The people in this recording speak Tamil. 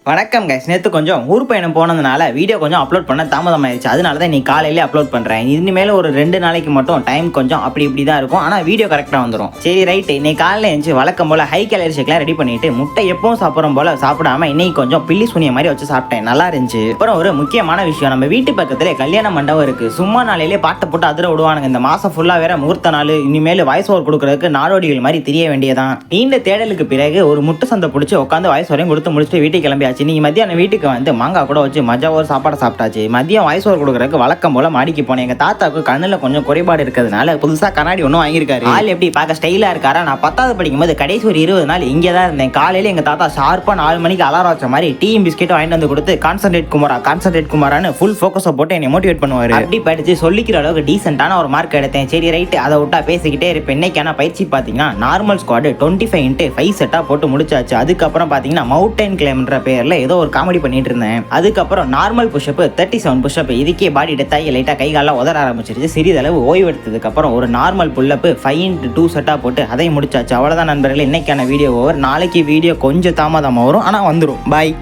வணக்கம் கைஸ். நேற்று கொஞ்சம் ஊர் பயணம் போனதுனால வீடியோ கொஞ்சம் அப்லோட் பண்ண தாமதமாயிருச்சு. அதனால தான் நீ காலையிலே அப்லோட் பண்ணுறேன். இனிமேல் ஒரு 2 நாளைக்கு மட்டும் டைம் கொஞ்சம் இப்படி தான் இருக்கும். ஆனால் வீடியோ கரெக்டாக வந்துடும். சரி ரைட்டு. இன்னைக்கு காலையில் எழுந்து வழக்கம் போல் ஹை கேலரி ஷேக்லாம் ரெடி பண்ணிட்டு முட்டை எப்பவும் சாப்பிட்றோம் போல் சாப்பிடாம இன்னைக்கு கொஞ்சம் பில்லி சுனிய மாதிரி வச்சு சாப்பிட்டேன். நல்லா இருந்துச்சு. அப்புறம் ஒரு முக்கியமான விஷயம், நம்ம வீட்டு பக்கத்துல கல்யாண மண்டபம் இருக்குது. சும்மா நாளையிலே பாட்டை போட்டு அதிர விடுவானுங்க. இந்த மாதம் ஃபுல்லாக வேற முகூர்த்த நாள். இனிமேல் வாய்ஸ் ஓவர் கொடுக்குறதுக்கு நாடோடிகள் மாதிரி தெரிய வேண்டியதான். நீண்ட தேடலுக்கு பிறகு ஒரு முட்டை சந்தை பிடிச்சி உட்காந்து வாய்ஸ் ஓவரையும் கொடுத்து முடிச்சுட்டு வீட்டுக்கு கிளம்பியாச்சு. நீ மத்தியானம் வீட்டுக்கு வந்து மாங்காய் கூட வச்சு மஜா ஒரு சாப்பாடு சாப்பிட்டாச்சு. மதியம் வாய்ஸ் ஓவர் கொடுக்குறதுக்கு வழக்கம் போல மாடிக்கு போனேன். எங்க தாத்தாவுக்கு கண்ணில் கொஞ்சம் குறைபாடு இருக்கிறதுனால புதுசாக கண்ணாடி ஒன்றும் வாங்கியிருக்காரு. ஆள் எப்படி பார்க்க ஸ்டைலாக இருக்காரா? நான் 10வது படிக்கும்போது கடைசி ஒரு 20 நாள் இங்கே தான் இருந்தேன். காலையில் எங்கள் தாத்தா ஷார்ப்பாக 4 மணிக்கு அலாரம் வச்ச மாதிரி டீயும் பிஸ்கெட்டும் வாங்கிட்டு வந்து கொடுத்து கான்சன்ட்ரேட் குமாரான்னு ஃபுல் ஃபோக்கஸை போட்டு என்னை மோட்டிவேட் பண்ணுவார். அப்படி படித்து சொல்லிக்கிற அளவுக்கு டீசென்ட்டான ஒரு மார்க் எடுத்தேன். சரி ரைட்டு, அதை விட்டா பேசிக்கிட்டே இருப்பேன். இன்னைக்கான பயிற்சி பார்த்தீங்கன்னா நார்மல் ஸ்குவாட் 25x5 செட்டாக போட்டு முடிச்சாச்சு. அதுக்கப்புறம் பார்த்தீங்கன்னா மவுண்டைன் கிளைம்ன்ற பேரில் ஏதோ ஒரு காமெடி பண்ணிட்டு இருந்தேன். அதுக்கப்புறம் நார்மல் புஷ்அப் 37 புஷ்அப். இதுக்கே பாடி எடுத்தாய் லைட்டா கை காலெல்லாம் உதற ஆரம்பிச்சிருச்சு. சிறிதளவு ஓய்வு எடுத்ததுக்கு அப்புறம் ஒரு நார்மல் புல்லப் 5x2 செட்டா போட்டு அதை முடிச்சாச்சு. அவ்வளவுதான் நண்பர்களே, இன்னைக்கான வீடியோ ஓவர். நாளைக்கு வீடியோ கொஞ்சம் தாமதமாக வரும், ஆனால் வந்துடும். பாய்.